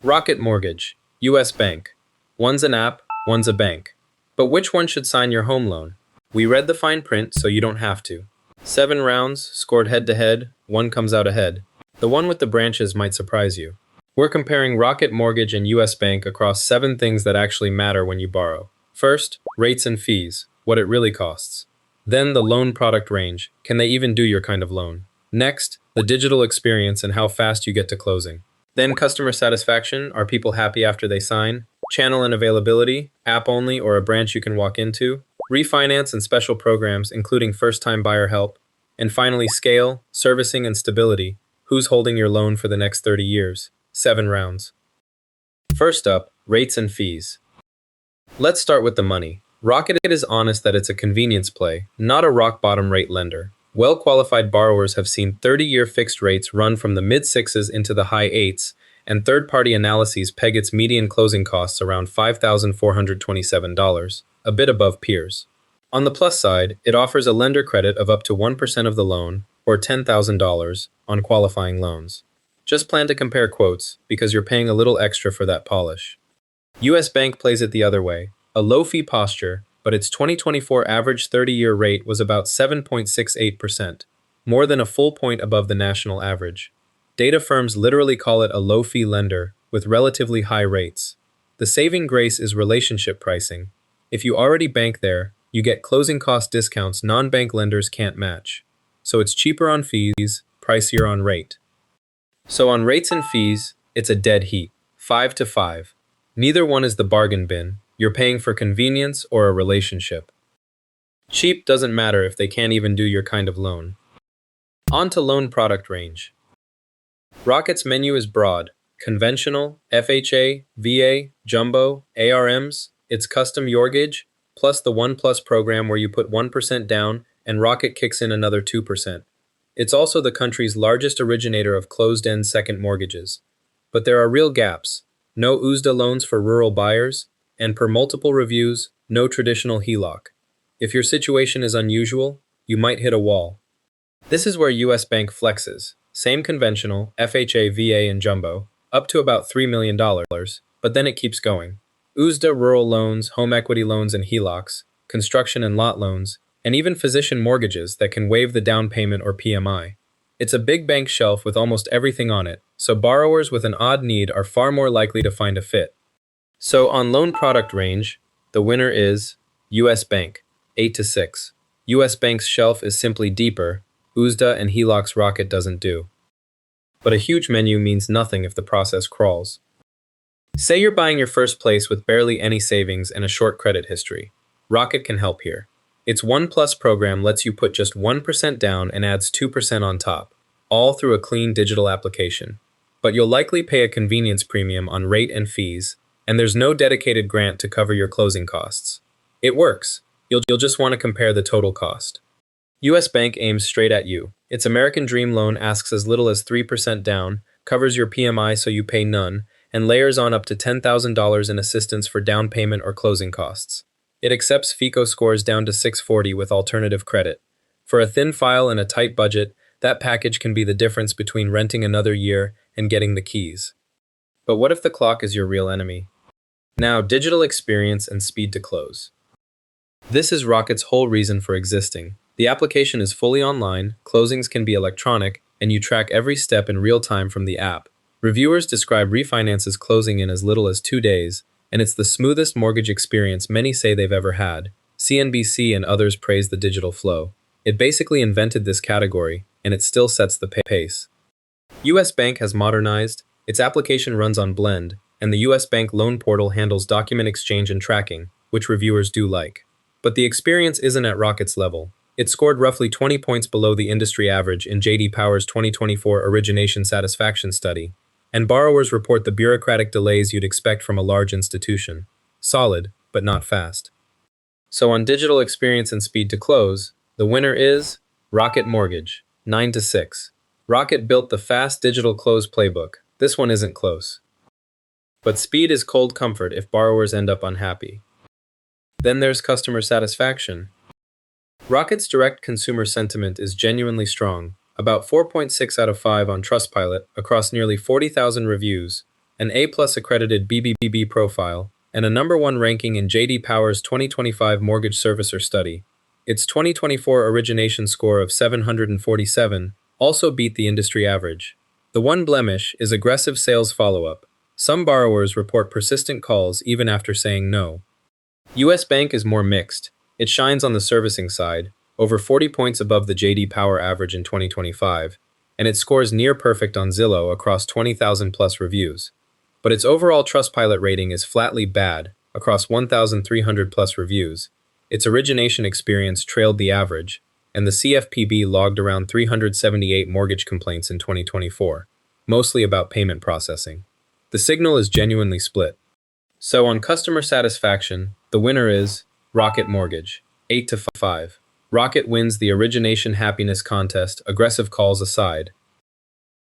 Rocket Mortgage, US Bank. One's an app, one's a bank. But which one should sign your home loan? We read the fine print so you don't have to. 7 rounds, scored head to head, one comes out ahead. The one with the branches might surprise you. We're comparing Rocket Mortgage and US Bank across 7 things that actually matter when you borrow. First, rates and fees, what it really costs. Then the loan product range, can they even do your kind of loan? Next, the digital experience and how fast you get to closing. Then customer satisfaction, are people happy after they sign? Channel and availability, app only or a branch you can walk into? Refinance and special programs, including first-time buyer help. And finally, scale, servicing, and stability. Who's holding your loan for the next 30 years? 7 rounds. First up, rates and fees. Let's start with the money. Rocket is honest that it's a convenience play, not a rock-bottom rate lender. Well-qualified borrowers have seen 30-year fixed rates run from the mid-6s into the high 8s, and third-party analyses peg its median closing costs around $5,427, a bit above peers. On the plus side, it offers a lender credit of up to 1% of the loan, or $10,000, on qualifying loans. Just plan to compare quotes, because you're paying a little extra for that polish. US Bank plays it the other way, a low-fee posture, but its 2024 average 30-year rate was about 7.68%, more than a full point above the national average. Data firms literally call it a low-fee lender with relatively high rates. The saving grace is relationship pricing. If you already bank there, you get closing cost discounts non-bank lenders can't match. So it's cheaper on fees, pricier on rate. So on rates and fees, it's a dead heat, 5 to 5. Neither one is the bargain bin. You're paying for convenience or a relationship. Cheap doesn't matter if they can't even do your kind of loan. On to loan product range. Rocket's menu is broad. Conventional, FHA, VA, Jumbo, ARMs, its custom mortgage, plus the One Plus program where you put 1% down and Rocket kicks in another 2%. It's also the country's largest originator of closed-end second mortgages. But there are real gaps. No USDA loans for rural buyers, and per multiple reviews, no traditional HELOC. If your situation is unusual, you might hit a wall. This is where US Bank flexes. Same conventional, FHA, VA, and Jumbo, up to about $3 million, but then it keeps going. USDA rural loans, home equity loans and HELOCs, construction and lot loans, and even physician mortgages that can waive the down payment or PMI. It's a big bank shelf with almost everything on it, so borrowers with an odd need are far more likely to find a fit. So on loan product range, the winner is US Bank, 8 to 6. US Bank's shelf is simply deeper, USDA and HELOC's Rocket doesn't do. But a huge menu means nothing if the process crawls. Say you're buying your first place with barely any savings and a short credit history. Rocket can help here. Its One Plus program lets you put just 1% down and adds 2% on top, all through a clean digital application. But you'll likely pay a convenience premium on rate and fees, and there's no dedicated grant to cover your closing costs. It works. You'll just want to compare the total cost. US Bank aims straight at you. Its American Dream loan asks as little as 3% down, covers your PMI so you pay none, and layers on up to $10,000 in assistance for down payment or closing costs. It accepts FICO scores down to 640 with alternative credit. For a thin file and a tight budget, that package can be the difference between renting another year and getting the keys. But what if the clock is your real enemy? Now, digital experience and speed to close. This is Rocket's whole reason for existing. The application is fully online, closings can be electronic, and you track every step in real time from the app. Reviewers describe refinances closing in as little as 2 days, and it's the smoothest mortgage experience many say they've ever had. CNBC and others praise the digital flow. It basically invented this category, and it still sets the pace. US Bank has modernized, its application runs on Blend, and the US Bank loan portal handles document exchange and tracking, which reviewers do like. But the experience isn't at Rocket's level. It scored roughly 20 points below the industry average in J.D. Power's 2024 Origination Satisfaction Study, and borrowers report the bureaucratic delays you'd expect from a large institution. Solid, but not fast. So on digital experience and speed to close, the winner is Rocket Mortgage, 9 to 6. Rocket built the fast digital close playbook. This one isn't close. But speed is cold comfort if borrowers end up unhappy. Then there's customer satisfaction. Rocket's direct consumer sentiment is genuinely strong, about 4.6 out of 5 on Trustpilot across nearly 40,000 reviews, an A-plus accredited BBB profile, and a #1 ranking in J.D. Power's 2025 Mortgage Servicer Study. Its 2024 origination score of 747 also beat the industry average. The one blemish is aggressive sales follow-up. Some borrowers report persistent calls even after saying no. U.S. Bank is more mixed. It shines on the servicing side, over 40 points above the J.D. Power average in 2025, and it scores near perfect on Zillow across 20,000 plus reviews. But its overall Trustpilot rating is flatly bad across 1,300 plus reviews. Its origination experience trailed the average, and the CFPB logged around 378 mortgage complaints in 2024, mostly about payment processing. The signal is genuinely split. So on customer satisfaction, the winner is Rocket Mortgage, 8-5. Rocket wins the origination happiness contest, aggressive calls aside.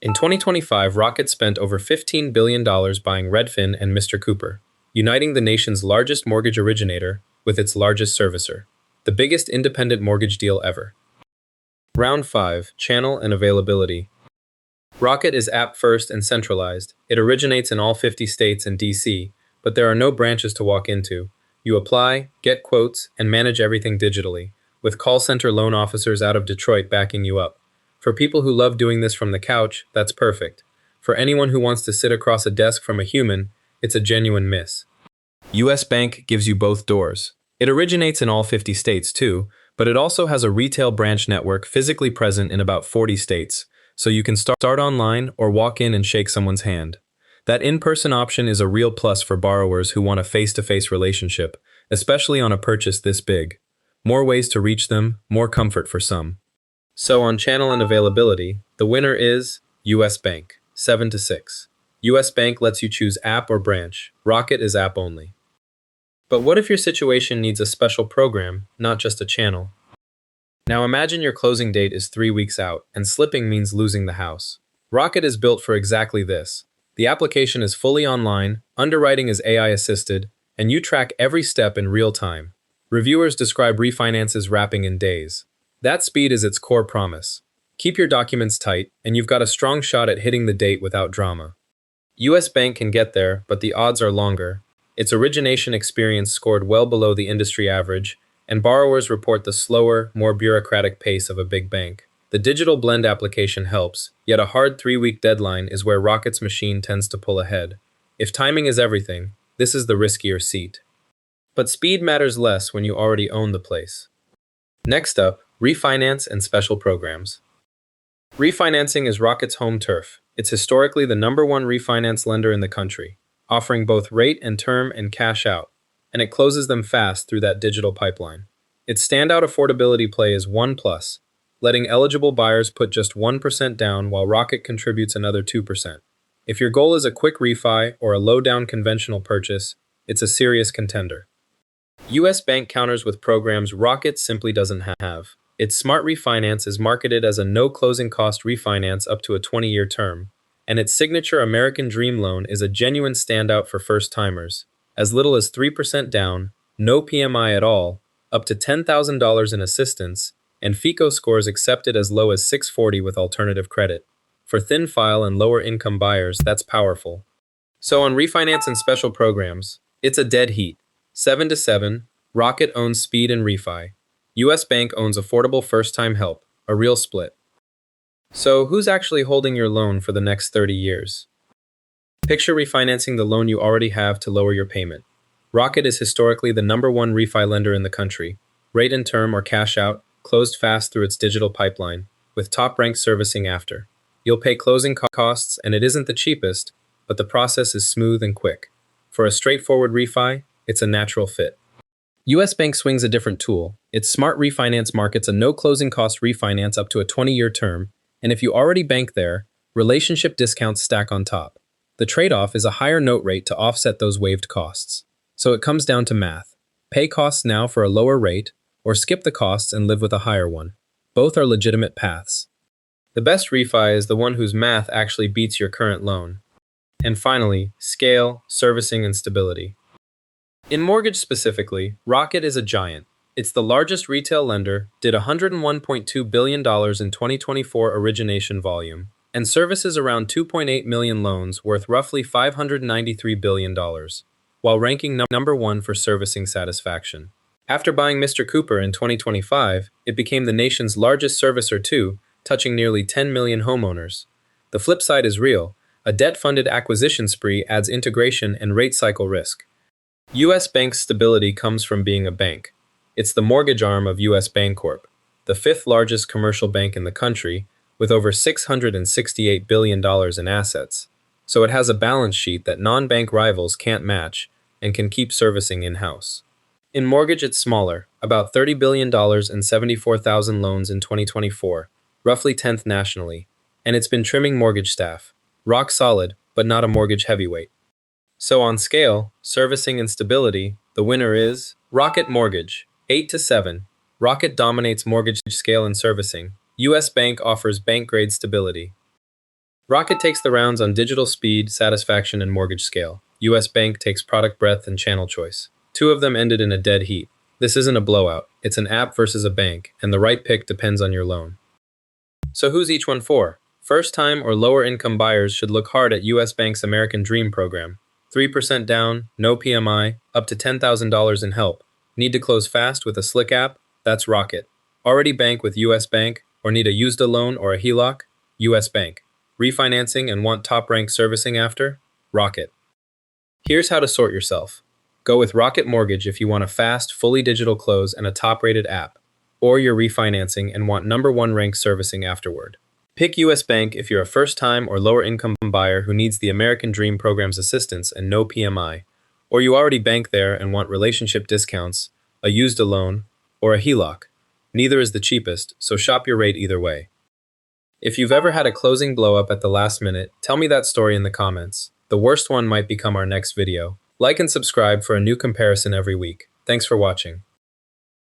In 2025, Rocket spent over $15 billion buying Redfin and Mr. Cooper, uniting the nation's largest mortgage originator with its largest servicer, the biggest independent mortgage deal ever. Round 5, Channel and Availability. Rocket is app-first and centralized. It originates in all 50 states and DC, but there are no branches to walk into. You apply, get quotes, and manage everything digitally, with call center loan officers out of Detroit backing you up. For people who love doing this from the couch, that's perfect. For anyone who wants to sit across a desk from a human, it's a genuine miss. U.S. Bank gives you both doors. It originates in all 50 states too, but it also has a retail branch network physically present in about 40 states, so you can start online or walk in and shake someone's hand. That in-person option is a real plus for borrowers who want a face-to-face relationship, especially on a purchase this big. More ways to reach them, more comfort for some. So on channel and availability, the winner is U.S. Bank, 7-6. U.S. Bank lets you choose app or branch. Rocket is app only. But what if your situation needs a special program, not just a channel? Now imagine your closing date is 3 weeks out, and slipping means losing the house. Rocket is built for exactly this. The application is fully online, underwriting is AI-assisted, and you track every step in real time. Reviewers describe refinances wrapping in days. That speed is its core promise. Keep your documents tight, and you've got a strong shot at hitting the date without drama. U.S. Bank can get there, but the odds are longer. Its origination experience scored well below the industry average, and borrowers report the slower, more bureaucratic pace of a big bank. The digital blend application helps, yet a hard 3-week deadline is where Rocket's machine tends to pull ahead. If timing is everything, this is the riskier seat. But speed matters less when you already own the place. Next up, refinance and special programs. Refinancing is Rocket's home turf. It's historically the #1 refinance lender in the country, offering both rate and term and cash out, and it closes them fast through that digital pipeline. Its standout affordability play is 1+, letting eligible buyers put just 1% down while Rocket contributes another 2%. If your goal is a quick refi or a low-down conventional purchase, it's a serious contender. U.S. Bank counters with programs Rocket simply doesn't have. Its Smart Refinance is marketed as a no-closing cost refinance up to a 20-year term, and its signature American Dream Loan is a genuine standout for first-timers. As little as 3% down, no PMI at all, up to $10,000 in assistance, and FICO scores accepted as low as 640 with alternative credit. For thin file and lower income buyers, that's powerful. So on refinance and special programs, it's a dead heat. 7-7, Rocket owns speed and refi. U.S. Bank owns affordable first-time help, a real split. So who's actually holding your loan for the next 30 years? Picture refinancing the loan you already have to lower your payment. Rocket is historically the #1 refi lender in the country. Rate and term or cash out, closed fast through its digital pipeline, with top-ranked servicing after. You'll pay closing costs, and it isn't the cheapest, but the process is smooth and quick. For a straightforward refi, it's a natural fit. U.S. Bank swings a different tool. Its Smart Refinance markets a no-closing cost refinance up to a 20-year term, and if you already bank there, relationship discounts stack on top. The trade-off is a higher note rate to offset those waived costs. So it comes down to math. Pay costs now for a lower rate, or skip the costs and live with a higher one. Both are legitimate paths. The best refi is the one whose math actually beats your current loan. And finally, scale, servicing, and stability. In mortgage specifically, Rocket is a giant. It's the largest retail lender, did $101.2 billion in 2024 origination volume, and services around 2.8 million loans worth roughly $593 billion, while ranking number one for servicing satisfaction. After buying Mr. Cooper in 2025, it became the nation's largest servicer too, touching nearly 10 million homeowners. The flip side is real. A debt-funded acquisition spree adds integration and rate cycle risk. U.S. Bank's stability comes from being a bank. It's the mortgage arm of U.S. Bancorp, the fifth largest commercial bank in the country, with over $668 billion in assets. So it has a balance sheet that non-bank rivals can't match and can keep servicing in-house. In mortgage, it's smaller, about $30 billion and 74,000 loans in 2024, roughly 10th nationally, and it's been trimming mortgage staff. Rock solid, but not a mortgage heavyweight. So on scale, servicing and stability, the winner is Rocket Mortgage, 8 to 7. Rocket dominates mortgage scale and servicing. U.S. Bank offers bank-grade stability. Rocket takes the rounds on digital speed, satisfaction, and mortgage scale. U.S. Bank takes product breadth and channel choice. Two of them ended in a dead heat. This isn't a blowout. It's an app versus a bank, and the right pick depends on your loan. So who's each one for? First-time or lower-income buyers should look hard at U.S. Bank's American Dream program. 3% down, no PMI, up to $10,000 in help. Need to close fast with a slick app? That's Rocket. Already bank with U.S. Bank, or need a used loan or a HELOC? U.S. Bank. Refinancing and want top-ranked servicing after? Rocket. Here's how to sort yourself. Go with Rocket Mortgage if you want a fast, fully digital close and a top-rated app, or you're refinancing and want number one ranked servicing afterward. Pick U.S. Bank if you're a first-time or lower-income buyer who needs the American Dream program's assistance and no PMI, or you already bank there and want relationship discounts, a used loan, or a HELOC. Neither is the cheapest, so shop your rate either way. If you've ever had a closing blow-up at the last minute, tell me that story in the comments. The worst one might become our next video. Like and subscribe for a new comparison every week. Thanks for watching.